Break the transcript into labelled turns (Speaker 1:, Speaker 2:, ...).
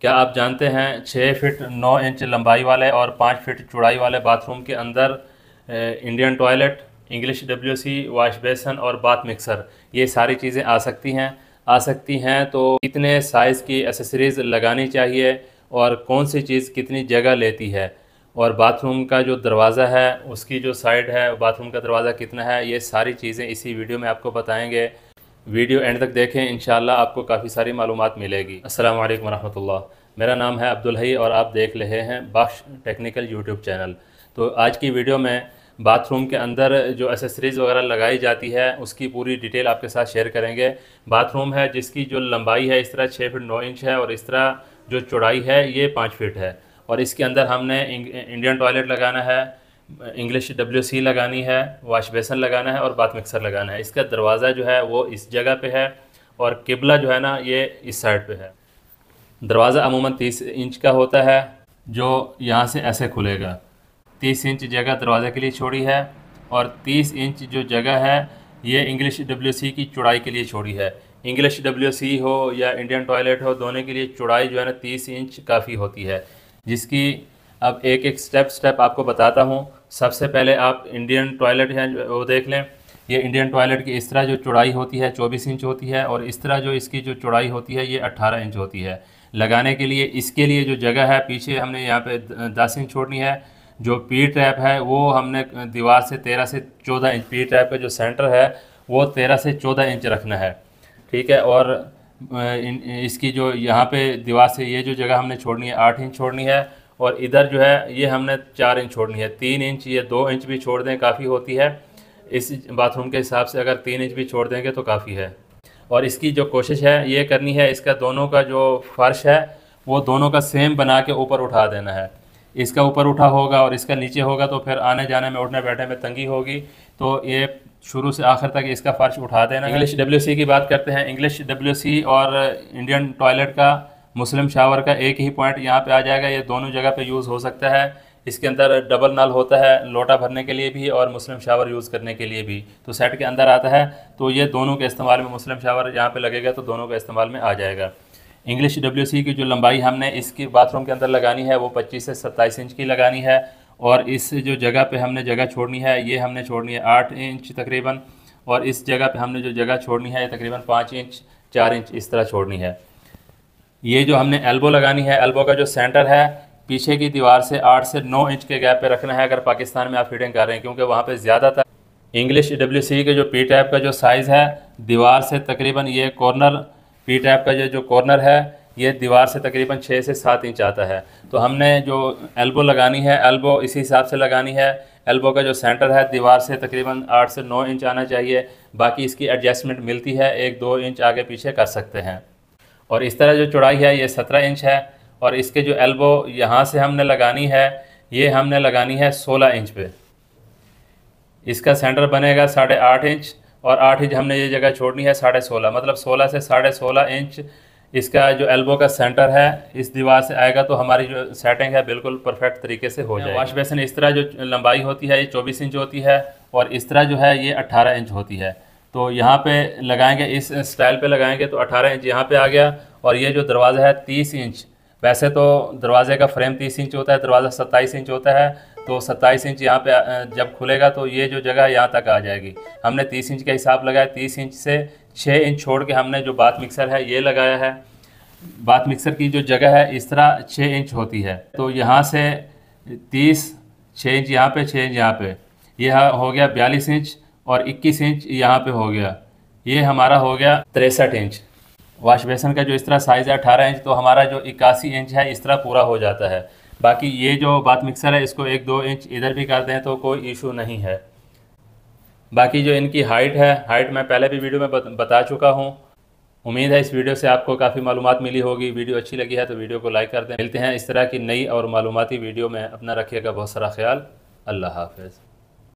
Speaker 1: क्या आप जानते हैं 6 फीट 9 इंच लंबाई वाले और 5 फीट चौड़ाई वाले बाथरूम के अंदर Indian toilet, English WC, wash basin और बाथ मिक्सर ये सारी चीज़ें आ सकती हैं। तो कितने साइज़ की एसेसरीज़ लगानी चाहिए और कौन सी चीज़ कितनी जगह लेती है, और बाथरूम का जो दरवाज़ा है उसकी जो साइड है बाथरूम का दरवाज़ा कितना है, ये सारी चीज़ें इसी वीडियो में आपको बताएंगे। वीडियो एंड तक देखें, इंशाल्लाह आपको काफ़ी सारी मालूमात मिलेगी। अस्सलाम वालेकुम रहमतुल्लाह। मेरा नाम है अब्दुल हई और आप देख रहे हैं बख्श टेक्निकल यूट्यूब चैनल। तो आज की वीडियो में बाथरूम के अंदर जो एसेसरीज़ वगैरह लगाई जाती है उसकी पूरी डिटेल आपके साथ शेयर करेंगे। बाथरूम है जिसकी जो लंबाई है इस तरह 6 फीट 9 इंच है और इस तरह जो चौड़ाई है ये 5 फीट है, और इसके अंदर हमने इंडियन टॉयलेट लगाना है, इंग्लिश WC लगानी है, वाश बेसन लगाना है और बाथ मिक्सर लगाना है। इसका दरवाज़ा जो है वो इस जगह पे है और किबला जो है ना ये इस साइड पे है। दरवाज़ा अमूमन 30 इंच का होता है जो यहाँ से ऐसे खुलेगा। 30 इंच जगह दरवाज़े के लिए छोड़ी है और 30 इंच जो जगह है ये इंग्लिश WC की चौड़ाई के लिए छोड़ी है। इंग्लिश WC हो या इंडियन टॉयलेट हो, दोनों के लिए चौड़ाई जो है ना 30 इंच काफ़ी होती है, जिसकी अब एक एक स्टेप आपको बताता हूँ। सबसे पहले आप इंडियन टॉयलेट है वो देख लें। ये इंडियन टॉयलेट की इस तरह जो चौड़ाई होती है 24 इंच होती है और इस तरह जो इसकी जो चौड़ाई होती है ये 18 इंच होती है। लगाने के लिए इसके लिए जो जगह है पीछे हमने यहाँ पे 10 इंच छोड़नी है। जो पी ट्रैप है वो हमने दीवार से 13 से 14 इंच, पी ट्रैप का जो सेंटर है वो 13 से 14 इंच रखना है, ठीक है। और इसकी जो यहाँ पे दीवार से ये जो जगह हमने छोड़नी है 8 इंच छोड़नी है, और इधर जो है ये हमने 4 इंच छोड़नी है। 3 इंच ये 2 इंच भी छोड़ दें काफ़ी होती है। इस बाथरूम के हिसाब से अगर 3 इंच भी छोड़ देंगे तो काफ़ी है। और इसकी जो कोशिश है ये करनी है, इसका दोनों का जो फर्श है वो दोनों का सेम बना के ऊपर उठा देना है। इसका ऊपर उठा होगा और इसका नीचे होगा तो फिर आने जाने में उठने बैठने में तंगी होगी। तो ये शुरू से आखिर तक इसका फर्श उठा देना। इंग्लिश WC की बात करते हैं। इंग्लिश WC और इंडियन टॉयलेट का, मुस्लिम शावर का एक ही पॉइंट यहाँ पे आ जाएगा। ये दोनों जगह पे यूज़ हो सकता है। इसके अंदर डबल नल होता है, लोटा भरने के लिए भी और मुस्लिम शावर यूज़ करने के लिए भी। तो सेट के अंदर आता है, तो ये दोनों के इस्तेमाल में, मुस्लिम शावर यहाँ पे लगेगा तो दोनों के इस्तेमाल में आ जाएगा। इंग्लिश WC की जो लंबाई हमने इसकी बाथरूम के अंदर लगानी है वो 25 से 27 इंच की लगानी है, और इस जो जगह पे हमने जगह छोड़नी है ये हमने छोड़नी है 8 इंच तकरीबन, और इस जगह पे हमने जो जगह छोड़नी है तकरीबन 5 इंच 4 इंच इस तरह छोड़नी है। ये जो हमने एल्बो लगानी है, एल्बो का जो सेंटर है पीछे की दीवार से 8 से 9 इंच के गैप पे रखना है अगर पाकिस्तान में आप फिटिंग कर रहे हैं, क्योंकि वहाँ पे ज़्यादातर इंग्लिश WC के जो पी टैप का जो साइज़ है दीवार से तकरीबन ये कॉर्नर, पी टैप का जो कॉर्नर है ये दीवार से तकरीबन 6 से 7 इंच आता है। तो हमने जो एल्बो लगानी है एल्बो इसी हिसाब से लगानी है। एल्बो का जो सेंटर है दीवार से तकरीबन 8 से 9 इंच आना चाहिए। बाकी इसकी एडजस्टमेंट मिलती है, 1-2 इंच आगे पीछे कर सकते हैं। और इस तरह जो चौड़ाई है ये 17 इंच है, और इसके जो एल्बो यहाँ से हमने लगानी है ये हमने लगानी है 16 इंच पे। इसका सेंटर बनेगा 8.5 इंच और 8 इंच हमने ये जगह छोड़नी है 16.5, मतलब 16 से 16.5 इंच इसका जो एल्बो का सेंटर है इस दीवार से आएगा, तो हमारी जो सेटिंग है बिल्कुल परफेक्ट तरीके से हो जाएगी। वाश बेसिन इस तरह जो लंबाई होती है ये 24 इंच होती है और इस तरह जो है ये 18 इंच होती है। तो यहाँ पे लगाएंगे, इस स्टाइल पे लगाएंगे तो 18 इंच यहाँ पे आ गया। और ये जो दरवाज़ा है 30 इंच, वैसे तो दरवाजे का फ्रेम 30 इंच होता है, दरवाज़ा 27 इंच होता है, तो 27 इंच यहाँ पे जब खुलेगा तो ये जो जगह यहाँ तक आ जाएगी। हमने 30 इंच का हिसाब लगाया, 30 इंच से 6 इंच छोड़ के हमने जो बाथ मिक्सर है ये लगाया है। बाथ मिक्सर की जो जगह है इस तरह 6 इंच होती है, तो यहाँ से 30, 6 इंच यहाँ पे, 6 इंच यहाँ पे, यह हो गया 42 इंच और 21 इंच यहाँ पे हो गया, ये हमारा हो गया 63 इंच। वाश बेसन का जो इस तरह साइज़ है 18 इंच, तो हमारा जो 81 इंच है इस तरह पूरा हो जाता है। बाकी ये जो बाथ मिक्सर है इसको 1-2 इंच इधर भी कर दें तो कोई इशू नहीं है। बाकी जो इनकी हाइट है, हाइट मैं पहले भी वीडियो में बता चुका हूँ। उम्मीद है इस वीडियो से आपको काफ़ी मालूमात मिली होगी। वीडियो अच्छी लगी है तो वीडियो को लाइक कर दें। मिलते हैं इस तरह की नई और मालूमाती वीडियो में। अपना रखिएगा बहुत सारा ख्याल। अल्लाह हाफ़िज़।